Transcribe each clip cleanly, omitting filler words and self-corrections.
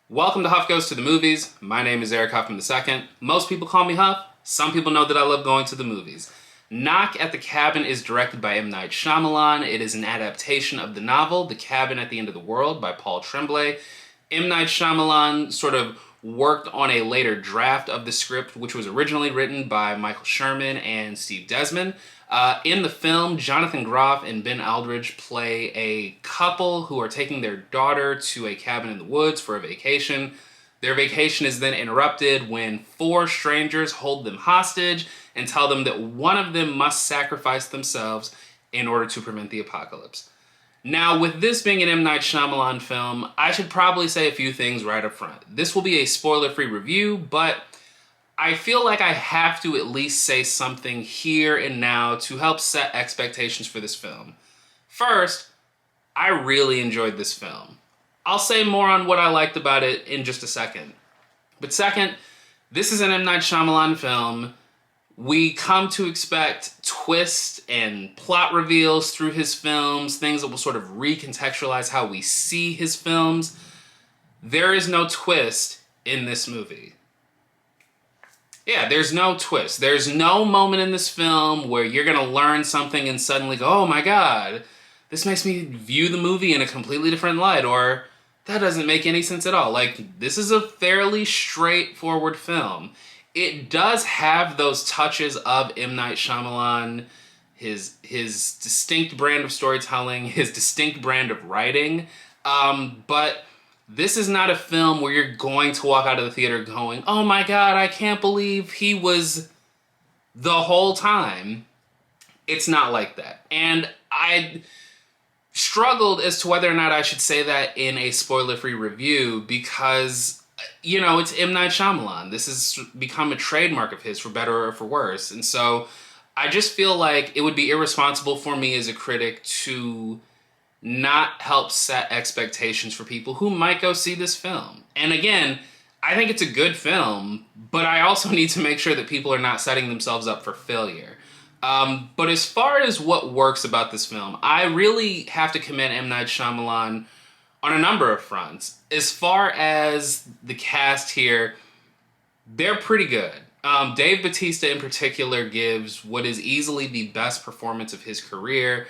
Welcome to Huff Goes to the Movies. My name is Eric Huffman II. Most people call me Huff. Some people know that I love going to the movies. Knock at the Cabin is directed by M. Night Shyamalan. It is an adaptation of the novel The Cabin at the End of the World by Paul Tremblay. M. Night Shyamalan sort of worked on a later draft of the script, which was originally written by Michael Sherman and Steve Desmond. In the film, Jonathan Groff and Ben Aldridge play a couple who are taking their daughter to a cabin in the woods for a vacation. Their vacation is then interrupted when four strangers hold them hostage and tell them that one of them must sacrifice themselves in order to prevent the apocalypse. Now, with this being an M. Night Shyamalan film, I should probably say a few things right up front. This will be a spoiler-free review, but I feel like I have to at least say something here and now to help set expectations for this film. First, I really enjoyed this film. I'll say more on what I liked about it in just a second. But second, this is an M. Night Shyamalan film. We come to expect twists and plot reveals through his films, things that will sort of recontextualize how we see his films. There is no twist in this movie. Yeah, there's no twist. There's no moment in this film where you're going to learn something and suddenly go, oh my god, this makes me view the movie in a completely different light, or that doesn't make any sense at all. Like, this is a fairly straightforward film. It does have those touches of M. Night Shyamalan, his distinct brand of storytelling, his distinct brand of writing, but this is not a film where you're going to walk out of the theater going, oh my god, I can't believe he was the whole time. It's not like that. And I struggled as to whether or not I should say that in a spoiler-free review because, you know, it's M. Night Shyamalan. This has become a trademark of his, for better or for worse. And so I just feel like it would be irresponsible for me as a critic to not help set expectations for people who might go see this film. And again, I think it's a good film, but I also need to make sure that people are not setting themselves up for failure. But as far as what works about this film, I really have to commend M. Night Shyamalan on a number of fronts. As far as the cast here, they're pretty good. Dave Bautista in particular gives what is easily the best performance of his career.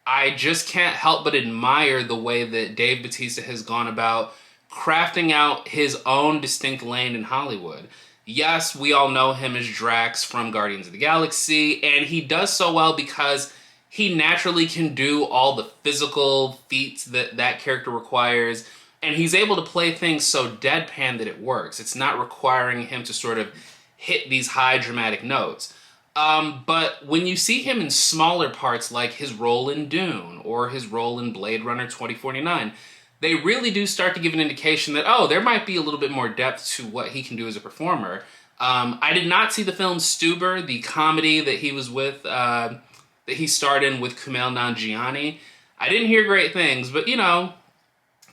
I just can't help but admire the way that Dave Bautista has gone about crafting out his own distinct lane in Hollywood. Yes, we all know him as Drax from Guardians of the Galaxy, and he does so well because he naturally can do all the physical feats that that character requires, and he's able to play things so deadpan that it works. It's not requiring him to sort of hit these high dramatic notes. But when you see him in smaller parts like his role in Dune or his role in Blade Runner 2049, they really do start to give an indication that, oh, there might be a little bit more depth to what he can do as a performer. I did not see the film Stuber, the comedy that he was with, that he starred in with Kumail Nanjiani. I didn't hear great things, but, you know,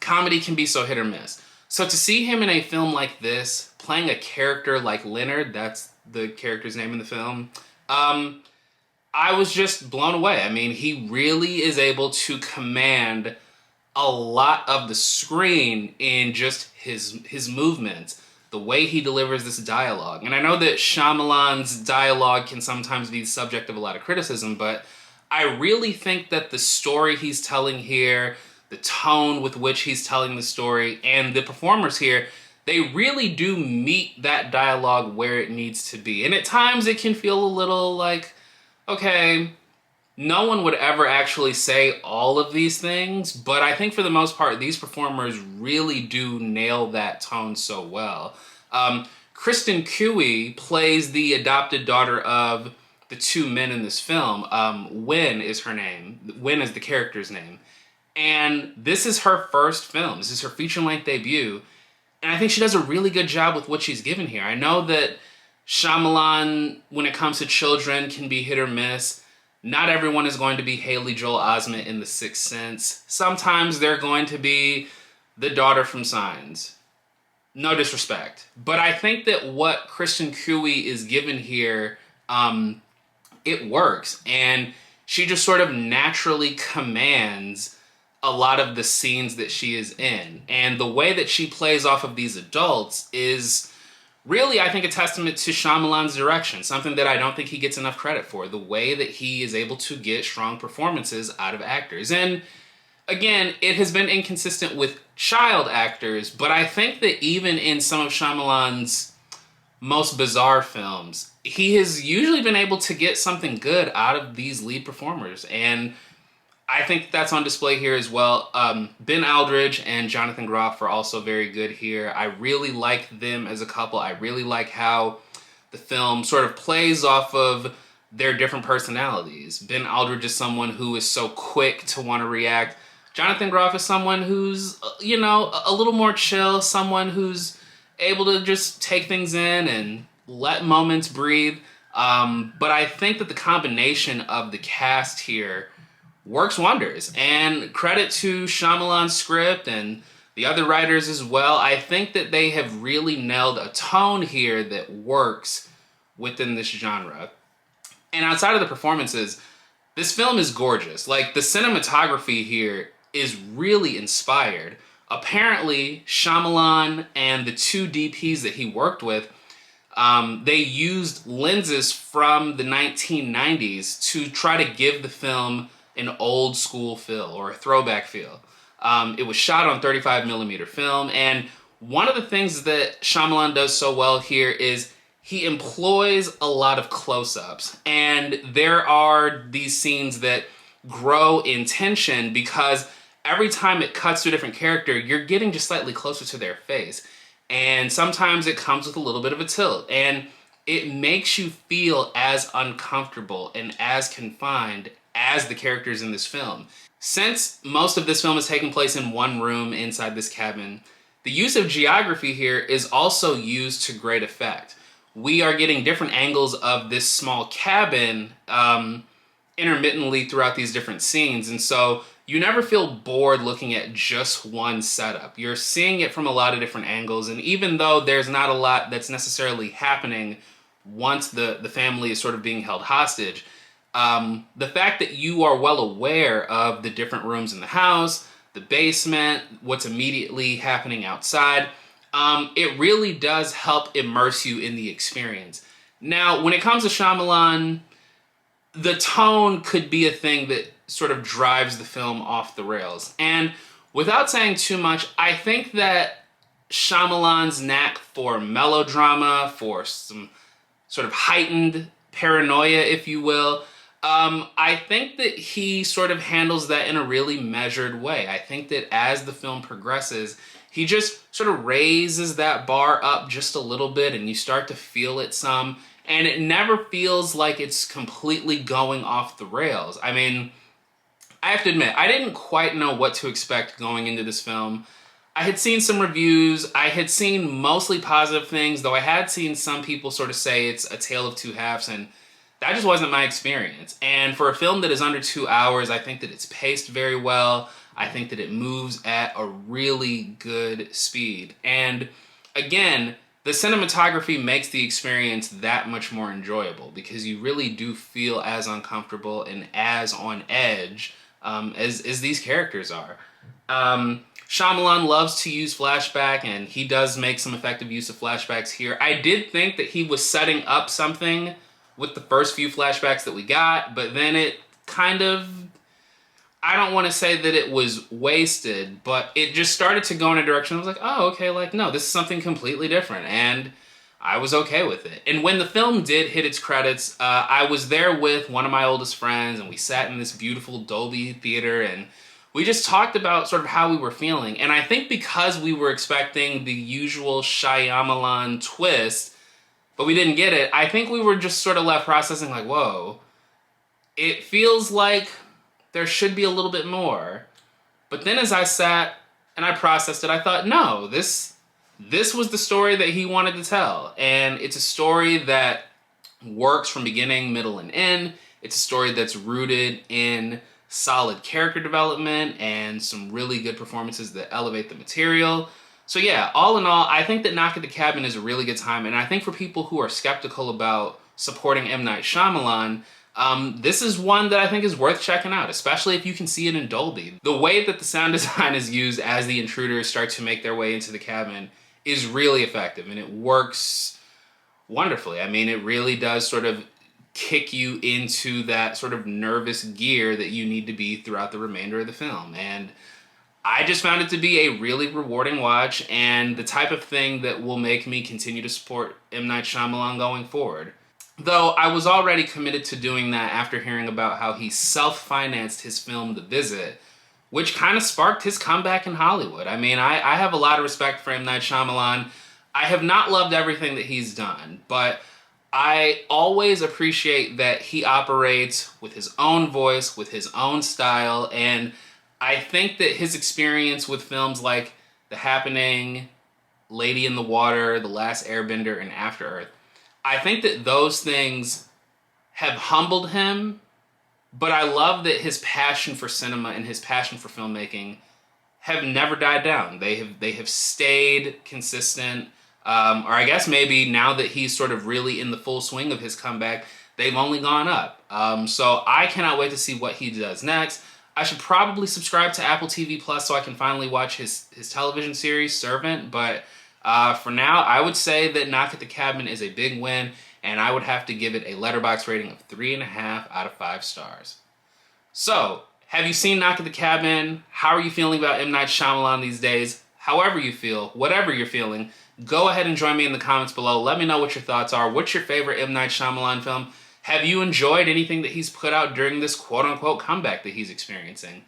comedy can be so hit or miss. So to see him in a film like this, playing a character like Leonard, that's the character's name in the film, I was just blown away. I mean, he really is able to command a lot of the screen in just his movements, the way he delivers this dialogue. And I know that Shyamalan's dialogue can sometimes be the subject of a lot of criticism, but I really think that the story he's telling here, the tone with which he's telling the story, and the performers here, they really do meet that dialogue where it needs to be. And at times it can feel a little like, okay, no one would ever actually say all of these things, but I think for the most part, these performers really do nail that tone so well. Kristen plays the adopted daughter of the two men in this film. Wen is her name. Wen is the character's name. And this is her first film. This is her feature-length debut. And I think she does a really good job with what she's given here. I know that Shyamalan, when it comes to children, can be hit or miss. Not everyone is going to be Haley Joel Osment in The Sixth Sense. Sometimes they're going to be the daughter from Signs. No disrespect. But I think that what Kristen is given here, it works. And she just sort of naturally commands a lot of the scenes that she is in. And the way that she plays off of these adults is really, I think, a testament to Shyamalan's direction, something that I don't think he gets enough credit for, the way that he is able to get strong performances out of actors. And again, it has been inconsistent with child actors, but I think that even in some of Shyamalan's most bizarre films, he has usually been able to get something good out of these lead performers. And I think that's on display here as well. Ben Aldridge and Jonathan Groff are also very good here. I really like them as a couple. I really like how the film sort of plays off of their different personalities. Ben Aldridge is someone who is so quick to want to react. Jonathan Groff is someone who's, you know, a little more chill, someone who's able to just take things in and let moments breathe. But I think that the combination of the cast here works wonders. And credit to Shyamalan's script and the other writers as well. I think that they have really nailed a tone here that works within this genre. And outside of the performances, this film is gorgeous. Like, the cinematography here is really inspired. Apparently, Shyamalan and the two DPs that he worked with, they used lenses from the 1990s to try to give the film an old school feel or a throwback feel. It was shot on 35mm film, and one of the things that Shyamalan does so well here is he employs a lot of close-ups, and there are these scenes that grow in tension because every time it cuts to a different character, you're getting just slightly closer to their face. And sometimes it comes with a little bit of a tilt, and it makes you feel as uncomfortable and as confined as the characters in this film. Since most of this film is taking place in one room inside this cabin, the use of geography here is also used to great effect. We are getting different angles of this small cabin intermittently throughout these different scenes, and so you never feel bored looking at just one setup. You're seeing it from a lot of different angles, and even though there's not a lot that's necessarily happening once the family is sort of being held hostage, the fact that you are well aware of the different rooms in the house, the basement, what's immediately happening outside, it really does help immerse you in the experience. Now, when it comes to Shyamalan, the tone could be a thing that sort of drives the film off the rails. And without saying too much, I think that Shyamalan's knack for melodrama, for some sort of heightened paranoia, if you will, I think that he sort of handles that in a really measured way. I think that as the film progresses, he just sort of raises that bar up just a little bit, and you start to feel it some, and it never feels like it's completely going off the rails. I mean, I have to admit, I didn't quite know what to expect going into this film. I had seen some reviews. I had seen mostly positive things, though I had seen some people sort of say it's a tale of two halves, and that just wasn't my experience. And for a film that is under 2 hours, I think that it's paced very well. I think that it moves at a really good speed. And again, the cinematography makes the experience that much more enjoyable because you really do feel as uncomfortable and as on edge as these characters are. Shyamalan loves to use flashback, and he does make some effective use of flashbacks here. I did think that he was setting up something with the first few flashbacks that we got, but then it kind of, I don't want to say that it was wasted, but it just started to go in a direction. I was like, oh, okay, like, no, this is something completely different, and I was okay with it. And when the film did hit its credits, I was there with one of my oldest friends, and we sat in this beautiful Dolby theater, and we just talked about sort of how we were feeling. And I think because we were expecting the usual Shyamalan twist, but we didn't get it, I think we were just sort of left processing like, whoa, it feels like there should be a little bit more. But then as I sat and I processed it, I thought, no, this was the story that he wanted to tell. And it's a story that works from beginning, middle, and end. It's a story that's rooted in solid character development and some really good performances that elevate the material. So yeah, all in all, I think that Knock at the Cabin is a really good time. And I think for people who are skeptical about supporting M. Night Shyamalan, This is one that I think is worth checking out, especially if you can see it in Dolby. The way that the sound design is used as the intruders start to make their way into the cabin is really effective, and it works wonderfully. I mean, it really does sort of kick you into that sort of nervous gear that you need to be throughout the remainder of the film. And I just found it to be a really rewarding watch and the type of thing that will make me continue to support M. Night Shyamalan going forward. Though I was already committed to doing that after hearing about how he self-financed his film The Visit, which kind of sparked his comeback in Hollywood. I mean, I have a lot of respect for M. Night Shyamalan. I have not loved everything that he's done, but I always appreciate that he operates with his own voice, with his own style, and I think that his experience with films like The Happening, Lady in the Water, The Last Airbender, and After Earth, I think that those things have humbled him, but I love that his passion for cinema and his passion for filmmaking have never died down. They have stayed consistent, or I guess maybe now that he's sort of really in the full swing of his comeback, they've only gone up. So I cannot wait to see what he does next. I should probably subscribe to Apple TV Plus so I can finally watch his television series, Servant, but for now, I would say that Knock at the Cabin is a big win, and I would have to give it a Letterboxd rating of 3.5 out of 5 stars. So, have you seen Knock at the Cabin? How are you feeling about M. Night Shyamalan these days? However you feel, whatever you're feeling, go ahead and join me in the comments below. Let me know what your thoughts are. What's your favorite M. Night Shyamalan film? Have you enjoyed anything that he's put out during this quote-unquote comeback that he's experiencing?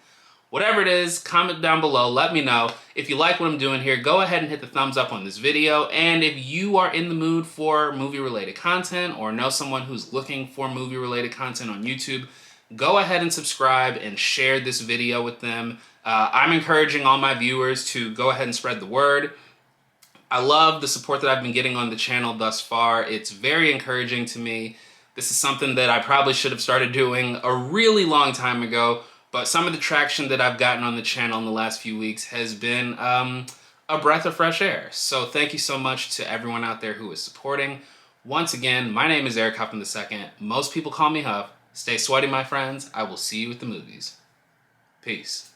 Whatever it is, comment down below, let me know. If you like what I'm doing here, go ahead and hit the thumbs up on this video. And if you are in the mood for movie-related content or know someone who's looking for movie-related content on YouTube, go ahead and subscribe and share this video with them. I'm encouraging all my viewers to go ahead and spread the word. I love the support that I've been getting on the channel thus far. It's very encouraging to me. This is something that I probably should have started doing a really long time ago, but some of the traction that I've gotten on the channel in the last few weeks has been a breath of fresh air. So thank you so much to everyone out there who is supporting. Once again, my name is Eric Huffman II. Most people call me Huff. Stay sweaty, my friends. I will see you at the movies. Peace.